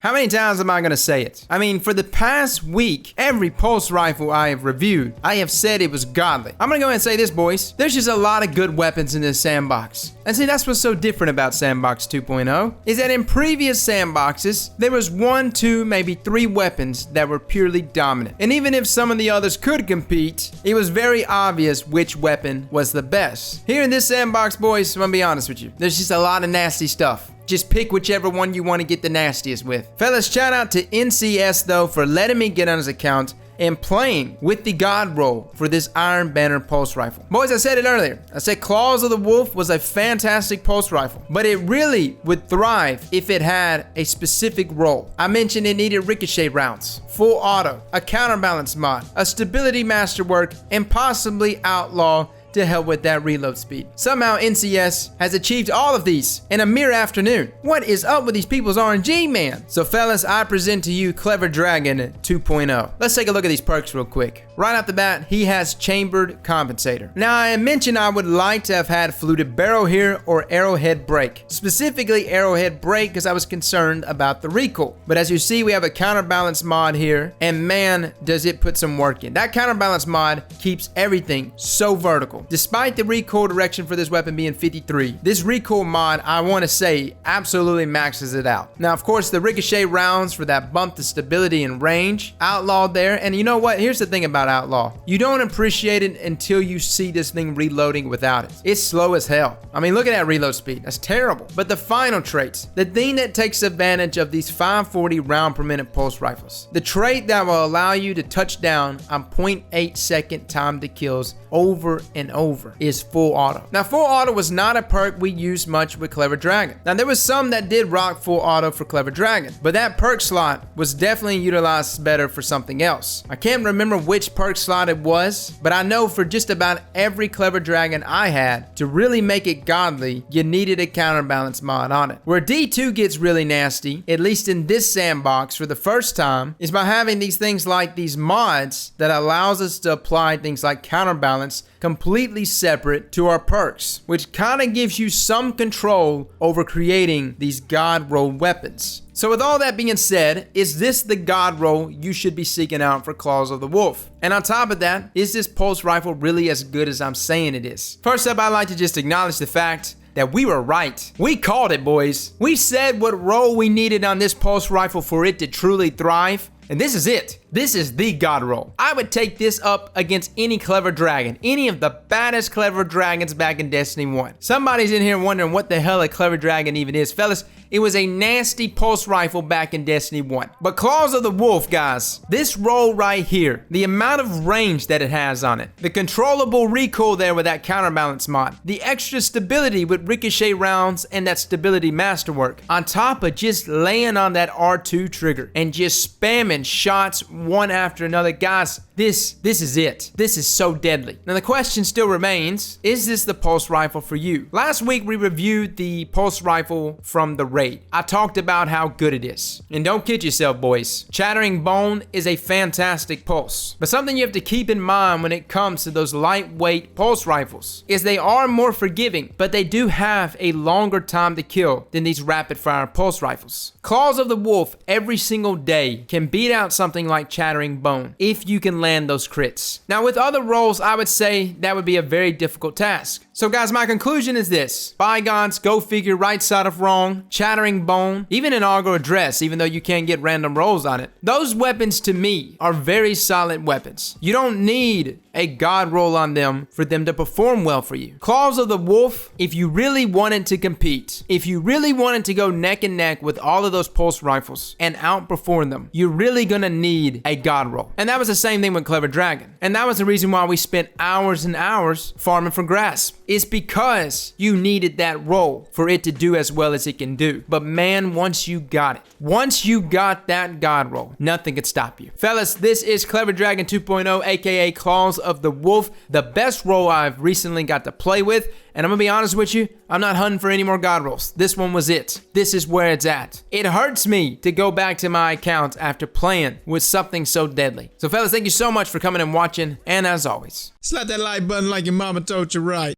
How many times am I going to say it? I mean, for the past week, every pulse rifle I have reviewed, I have said it was godly. I'm going to go ahead and say this, boys. There's just a lot of good weapons in this sandbox. And see, that's what's so different about Sandbox 2.0, is that in previous sandboxes, there was 1, 2, maybe 3 weapons that were purely dominant. And even if some of the others could compete, it was very obvious which weapon was the best. Here in this sandbox, boys, I'm going to be honest with you, there's just a lot of nasty stuff. Just pick whichever one you want to get the nastiest with. Fellas, shout out to NCS though for letting me get on his account and playing with the God roll for this Iron Banner pulse rifle. Boys, I said it earlier. I said Claws of the Wolf was a fantastic pulse rifle, but it really would thrive if it had a specific role. I mentioned it needed ricochet rounds, full auto, a counterbalance mod, a stability masterwork, and possibly outlaw to help with that reload speed. Somehow NCS has achieved all of these in a mere afternoon. What is up with these people's RNG, man? So fellas, I present to you Clever Dragon 2.0. Let's take a look at these perks real quick. Right off the bat, he has Chambered Compensator. Now I mentioned I would like to have had Fluted Barrel here or Arrowhead Break. Specifically Arrowhead Break because I was concerned about the recoil. But as you see, we have a Counterbalance mod here, and man, does it put some work in. That Counterbalance mod keeps everything so vertical. Despite the recoil direction for this weapon being 53, this recoil mod, I want to say, absolutely maxes it out. Now, of course, the ricochet rounds for that bump to stability and range, outlawed there. And you know what? Here's the thing about outlaw. You don't appreciate it until you see this thing reloading without it. It's slow as hell. I mean, look at that reload speed. That's terrible. But the final traits, the thing that takes advantage of these 540 round per minute pulse rifles, the trait that will allow you to touch down on 0.8 second time to kills over and over is full auto. Now, full auto was not a perk we used much with Clever Dragon. Now, there was some that did rock full auto for Clever Dragon, but that perk slot was definitely utilized better for something else. I can't remember which perk slot it was, but I know for just about every Clever Dragon I had, to really make it godly, you needed a counterbalance mod on it. Where D2 gets really nasty, at least in this sandbox for the first time, is by having these things like these mods that allows us to apply things like counterbalance completely separate to our perks, which kind of gives you some control over creating these god roll weapons. So with all that being said, is this the god roll you should be seeking out for Claws of the Wolf? And on top of that, is this pulse rifle really as good as I'm saying it is? First up, I'd like to just acknowledge the fact that we were right. We called it, boys. We said what roll we needed on this pulse rifle for it to truly thrive. And this is it. This is the god roll. I would take this up against any Clever Dragon, any of the baddest Clever Dragons back in Destiny 1. Somebody's in here wondering what the hell a Clever Dragon even is. Fellas, it was a nasty pulse rifle back in Destiny 1. But Claws of the Wolf, guys, this roll right here, the amount of range that it has on it, the controllable recoil there with that counterbalance mod, the extra stability with ricochet rounds and that stability masterwork, on top of just laying on that R2 trigger and just spamming shots one after another. Guys, this is it. This is so deadly. Now the question still remains, is this the pulse rifle for you? Last week we reviewed the pulse rifle from the raid. I talked about how good it is. And don't kid yourself, boys. Chattering Bone is a fantastic pulse. But something you have to keep in mind when it comes to those lightweight pulse rifles is they are more forgiving, but they do have a longer time to kill than these rapid fire pulse rifles. Claws of the Wolf every single day can beat out something like Chattering Bone if you can land those crits. Now with other rolls, I would say that would be a very difficult task. So guys, my conclusion is this. Bygones, go figure, right side of wrong, Chattering Bone, even an Augur Address, even though you can't get random rolls on it. Those weapons to me are very solid weapons. You don't need a god roll on them for them to perform well for you. Claws of the Wolf, if you really wanted to compete, if you really wanted to go neck and neck with all of those pulse rifles and outperform them, you're really gonna need a god roll. And that was the same thing with Clever Dragon. And that was the reason why we spent hours and hours farming for grasp. It's because you needed that roll for it to do as well as it can do. But man, once you got it, once you got that god roll, nothing could stop you. Fellas, this is Clever Dragon 2.0, aka Claws of the Wolf, the best roll I've recently got to play with. And I'm gonna be honest with you, I'm not hunting for any more god rolls. This one was it. This is where it's at. It hurts me to go back to my account after playing with something so deadly. So fellas, thank you so much for coming and watching, and as always, slap that like button like your mama told you right.